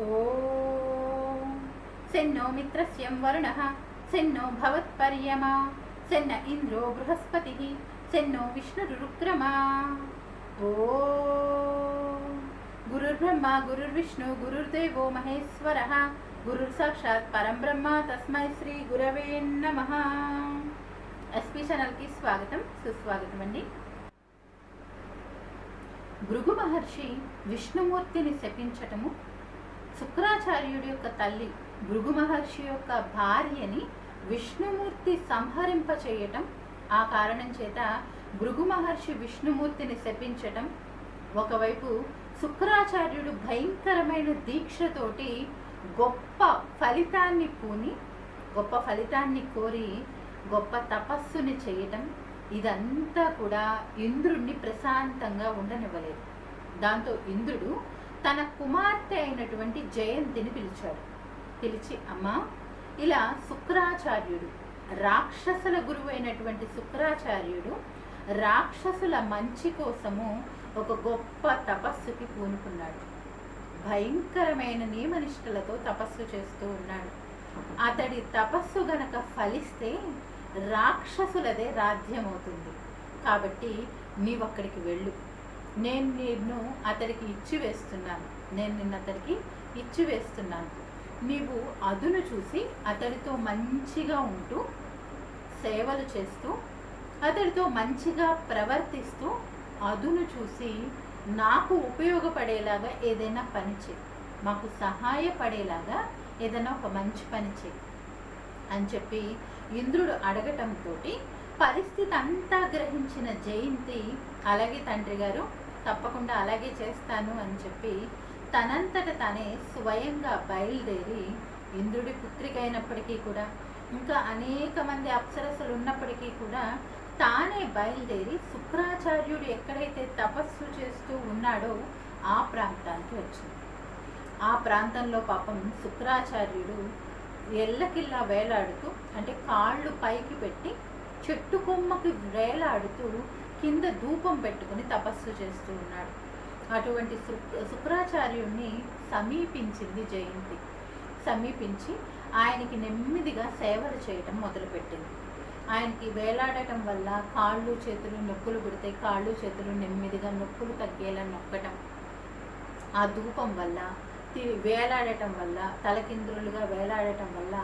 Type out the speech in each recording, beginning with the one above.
ఓం సెన్నో మిత్రస్యం వరుణః సెన్నో భవత్పర్యమా సెన్న ఇంద్రో బృహస్పతిః సెన్నో విష్ణురుక్రమా. ఓం గురుర్బ్రహ్మ గురుర్విష్ణు గురుర్దేవో మహేశ్వరః గురుర్ సాక్షాత్ పరం బ్రహ్మ తస్మై శ్రీ గురవే నమః. ఎస్పీ ఛానల్కి స్వాగతం సుస్వాగతం అండి. భృగు మహర్షి విష్ణుమూర్తిని శపించటము, శుక్రాచార్యుడి యొక్క తల్లి భృగు మహర్షి యొక్క భార్యని విష్ణుమూర్తి సంహరింపచేయటం, ఆ కారణం చేత భృగు మహర్షి విష్ణుమూర్తిని శపించటం, ఒకవైపు శుక్రాచార్యుడు భయంకరమైన దీక్షతోటి గొప్ప ఫలితాన్ని పూని గొప్ప ఫలితాన్ని కోరి గొప్ప తపస్సుని చేయటం, ఇదంతా కూడా ఇంద్రుణ్ణి ప్రశాంతంగా ఉండనివ్వలేదు. దాంతో ఇంద్రుడు తన కుమార్తె అయినటువంటి జయంతిని పిలిచాడు. పిలిచి, అమ్మా, ఇలా శుక్రాచార్యుడు, రాక్షసుల గురువు అయినటువంటి శుక్రాచార్యుడు రాక్షసుల మంచి కోసము ఒక గొప్ప తపస్సుకి పూనుకున్నాడు. భయంకరమైన నియమనిష్టలతో తపస్సు చేస్తూ ఉన్నాడు. అతడి తపస్సు గనక ఫలిస్తే రాక్షసులదే రాజ్యమవుతుంది. కాబట్టి నీవక్కడికి వెళ్ళు, నేను నిన్ను అతడికి ఇచ్చివేస్తున్నాను. నీవు అదును చూసి అతడితో మంచిగా ఉంటూ సేవలు చేస్తూ అతడితో మంచిగా ప్రవర్తిస్తూ అదును చూసి నాకు ఉపయోగపడేలాగా ఏదైనా పని చేయి, మాకు సహాయపడేలాగా ఏదైనా ఒక మంచి పని చేయి అని చెప్పి ఇంద్రుడు అడగటంతో పరిస్థితి అంతా గ్రహించిన జయంతి, అలాగే తండ్రి గారు, తప్పకుండా అలాగే చేస్తాను అని చెప్పి తనంతట తానే స్వయంగా బయలుదేరి, ఇంద్రుడి పుత్రిక అయినప్పటికీ కూడా, ఇంకా అనేక మంది అప్సరసలు ఉన్నప్పటికీ కూడా తానే బయలుదేరి శుక్రాచార్యుడు ఎక్కడైతే తపస్సు చేస్తూ ఉన్నాడో ఆ ప్రాంతానికి వచ్చింది. ఆ ప్రాంతంలో పాపం శుక్రాచార్యుడు ఎల్లకిల్లా వేలాడుతూ, అంటే కాళ్ళు పైకి పెట్టి చెట్టు కొమ్మకి వేలాడుతూ కింద ధూపం పెట్టుకుని తపస్సు చేస్తూ ఉన్నాడు. అటువంటి శుక్రాచార్యుడిని సమీపించింది జయంతి. సమీపించి ఆయనకి నెమ్మదిగా సేవలు చేయటం మొదలుపెట్టింది. ఆయనకి వేలాడటం వల్ల కాళ్ళు చేతులు నొప్పులు పుడితే కాళ్ళు చేతులు నెమ్మదిగా నొప్పులు తగ్గేలా నొక్కటం, ఆ ధూపం వల్ల వేలాడటం వల్ల, తలకిందులుగా వేలాడటం వల్ల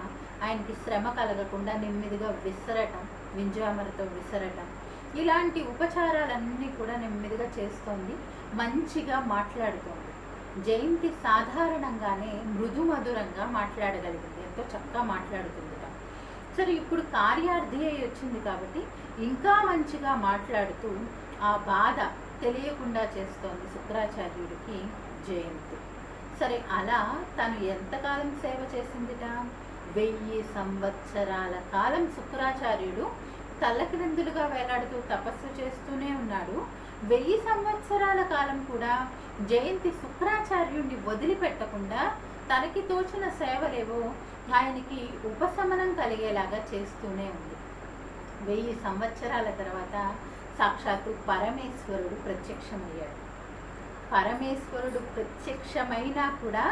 ఆయనకి శ్రమ కలగకుండా నెమ్మదిగా విసరటం, వింజామరతో విసరటం, ఇలాంటి ఉపచారాలన్నీ కూడా నెమ్మదిగా చేస్తోంది. మంచిగా మాట్లాడుతోంది. జయంతి సాధారణంగానే మృదుమధురంగా మాట్లాడగలిగింది, ఎంతో చక్కగా మాట్లాడుతుంది. సరే, ఇప్పుడు కార్యార్థి అయి వచ్చింది కాబట్టి ఇంకా మంచిగా మాట్లాడుతూ ఆ బాధ తెలియకుండా చేస్తోంది శుక్రాచార్యుడికి జయంతి. సరే, అలా తను ఎంతకాలం సేవ చేసిందిట? 1000 సంవత్సరాల కాలం శుక్రాచార్యుడు తల్లకిందులుగా వేలాడుతూ తపస్సు చేస్తూనే ఉన్నాడు. 1000 సంవత్సరాల కాలం కూడా జయంతి శుక్రాచార్యుడిని వదిలిపెట్టకుండా తనకి తోచిన సేవలేవో ఆయనకి ఉపశమనం కలిగేలాగా చేస్తూనే ఉంది. 1000 సంవత్సరాల తర్వాత సాక్షాత్తు పరమేశ్వరుడు ప్రత్యక్షమయ్యాడు. పరమేశ్వరుడు ప్రత్యక్షమైనా కూడా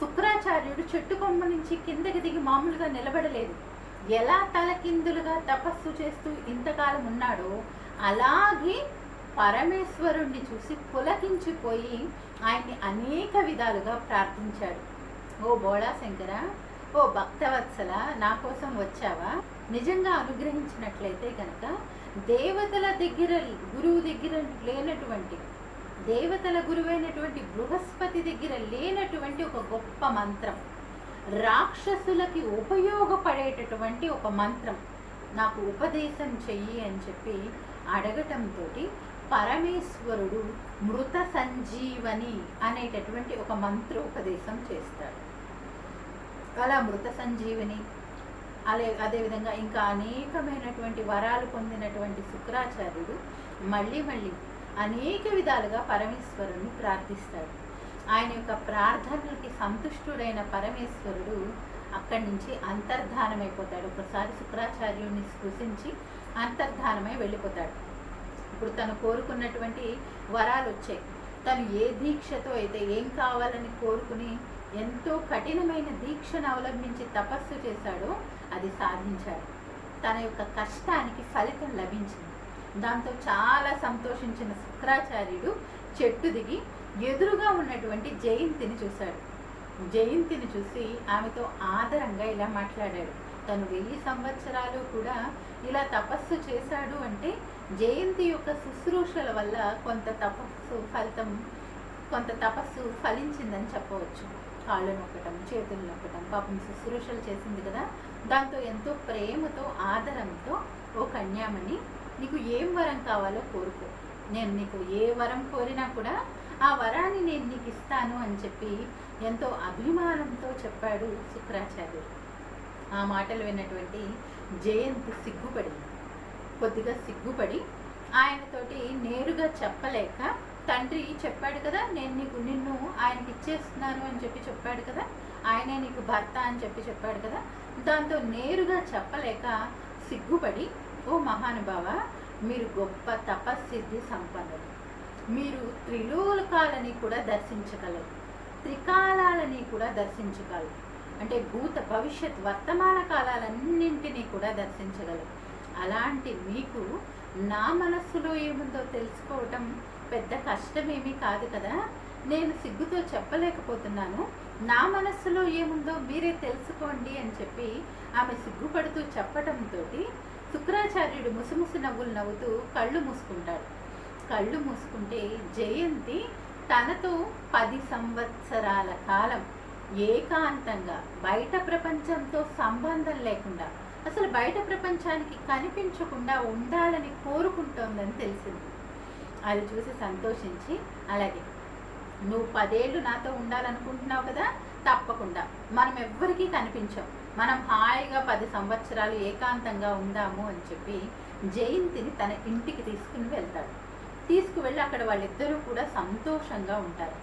శుక్రాచార్యుడు చెట్టు కొమ్మ నుంచి కిందకి దిగి మామూలుగా నిలబడలేదు. ఎలా తలకిందులుగా తపస్సు చేస్తూ ఇంతకాలం ఉన్నాడో అలాగే పరమేశ్వరుణ్ణి చూసి పులకించిపోయి ఆయన్ని అనేక విధాలుగా ప్రార్థించాడు. ఓ బోళా శంకర, ఓ భక్తవత్సల, నా కోసం వచ్చావా? నిజంగా అనుగ్రహించినట్లయితే కనుక దేవతల దగ్గర గురువు దగ్గర లేనటువంటి, దేవతల గురువైనటువంటి బృహస్పతి దగ్గర లేనటువంటి ఒక గొప్ప మంత్రం, రాక్షసులకి ఉపయోగపడేటటువంటి ఒక మంత్రం నాకు ఉపదేశం చెయ్యి అని చెప్పి అడగటంతో పరమేశ్వరుడు మృత సంజీవని అనేటటువంటి ఒక మంత్రోపదేశం చేస్తాడు. అలా మృత సంజీవని, అదేవిధంగా ఇంకా అనేకమైనటువంటి వరాలు పొందినటువంటి శుక్రాచార్యుడు మళ్ళీ అనేక విధాలుగా పరమేశ్వరుని ప్రార్థిస్తాడు. ఆయన యొక్క ప్రార్థనలకి సంతుష్టుడైన పరమేశ్వరుడు అక్కడి నుంచి అంతర్ధానమైపోతాడు. ఒకసారి శుక్రాచార్యుడిని స్పృశించి అంతర్ధానమై వెళ్ళిపోతాడు. ఇప్పుడు తను కోరుకున్నటువంటి వరాలు వచ్చాయి. తను ఏ దీక్షతో అయితే ఏం కావాలని కోరుకుని ఎంతో కఠినమైన దీక్షను అవలంబించి తపస్సు చేశాడో అది సాధించాడు. తన యొక్క కష్టానికి ఫలితం లభించింది. దాంతో చాలా సంతోషించిన శుక్రాచార్యుడు చెట్టు దిగి ఎదురుగా ఉన్నటువంటి జయంతిని చూశాడు. జయంతిని చూసి ఆమెతో ఆదరంగా ఇలా మాట్లాడాడు. తను 1000 సంవత్సరాలు కూడా ఇలా తపస్సు చేశాడు అంటే జయంతి యొక్క శుశ్రూషల వల్ల కొంత తపస్సు ఫలించిందని చెప్పవచ్చు. కాళ్ళు నొక్కటం, చేతులు నొక్కటం, పాపం శుశ్రూషలు చేసింది కదా. దాంతో ఎంతో ప్రేమతో ఆదరంతో, ఓ కన్యామణి, నీకు ఏం వరం కావాలో కోరుకో, నేను నీకు ఏ వరం కోరినా కూడా ఆ వరాన్ని నేను నీకు ఇస్తాను అని చెప్పి ఎంతో అభిమానంతో చెప్పాడు శుక్రాచార్యుడు. ఆ మాటలు విన్నటువంటి జయంతి కొద్దిగా సిగ్గుపడి ఆయనతోటి నేరుగా చెప్పలేక, తండ్రి చెప్పాడు కదా నిన్ను ఆయనకి ఇచ్చేస్తున్నాను అని చెప్పాడు కదా, ఆయనే నీకు భర్త అని చెప్పాడు కదా, దాంతో నేరుగా చెప్పలేక సిగ్గుపడి, ఓ మహానుభావ, మీరు గొప్ప తపస్సిద్ధి సంపన్నులు, మీరు త్రిలోకాలని కూడా దర్శించగలరు, త్రికాలాలని కూడా దర్శించగలరు, అంటే భూత భవిష్యత్ వర్తమాన కాలాలన్నింటినీ కూడా దర్శించగలరు. అలాంటి మీకు నా మనస్సులో ఏముందో తెలుసుకోవటం పెద్ద కష్టమేమీ కాదు కదా, నేను సిగ్గుతో చెప్పలేకపోతున్నాను, నా మనస్సులో ఏముందో మీరే తెలుసుకోండి అని చెప్పి ఆమె సిగ్గుపడుతూ చెప్పటంతో శుక్రాచార్యుడు ముసుముసు నవ్వులు నవ్వుతూ కళ్ళు మూసుకుంటాడు. కళ్ళు మూసుకుంటే జయంతి తనతో 10 సంవత్సరాల కాలం ఏకాంతంగా బయట ప్రపంచంతో సంబంధం లేకుండా, అసలు బయట ప్రపంచానికి కనిపించకుండా ఉండాలని కోరుకుంటోందని తెలిసింది. అది చూసి సంతోషించి, అలాగే నువ్వు 10 ఏళ్ళు నాతో ఉండాలనుకుంటున్నావు కదా, తప్పకుండా మనం ఎవ్వరికీ కనిపించాం, మనం హాయిగా 10 సంవత్సరాలు ఏకాంతంగా ఉందాము అని చెప్పి జయంతిని తన ఇంటికి తీసుకువెళ్ళి అక్కడ వాళ్ళిద్దరూ కూడా సంతోషంగా ఉంటారు.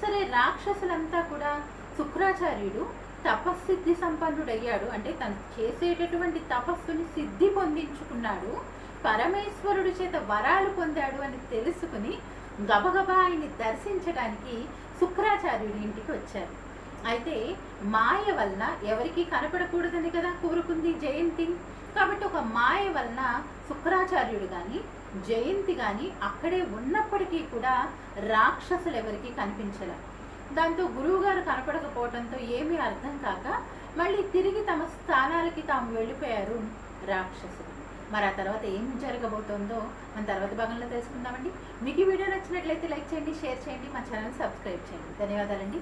సరే, రాక్షసులంతా కూడా శుక్రాచార్యుడు తపస్సిద్ధి సంపన్నుడయ్యాడు, అంటే తను చేసేటటువంటి తపస్సుని సిద్ధి పొందించుకున్నాడు, పరమేశ్వరుడి చేత వరాలు పొందాడు అని తెలుసుకుని గబగబా ఆయన్ని దర్శించడానికి శుక్రాచార్యుడి ఇంటికి వచ్చారు. అయితే మాయ వలన ఎవరికి కనపడకూడదని కదా కోరుకుంది జయంతి, కాబట్టి ఒక మాయ వలన శుక్రాచార్యుడు కానీ జయంతి కానీ అక్కడే ఉన్నప్పటికీ కూడా రాక్షసులు ఎవరికి కనిపించలే. దాంతో గురువుగారు కనపడకపోవడంతో ఏమీ అర్థం కాక మళ్ళీ తిరిగి తమ స్థానాలకి తాము వెళ్ళిపోయారు రాక్షసులు. మరి ఆ తర్వాత ఏం జరగబోతోందో మన తర్వాత భాగంలో తెలుసుకుందామండి. మీకు ఈ వీడియో నచ్చినట్లయితే లైక్ చేయండి, షేర్ చేయండి, మా ఛానల్ సబ్స్క్రైబ్ చేయండి. ధన్యవాదాలండి.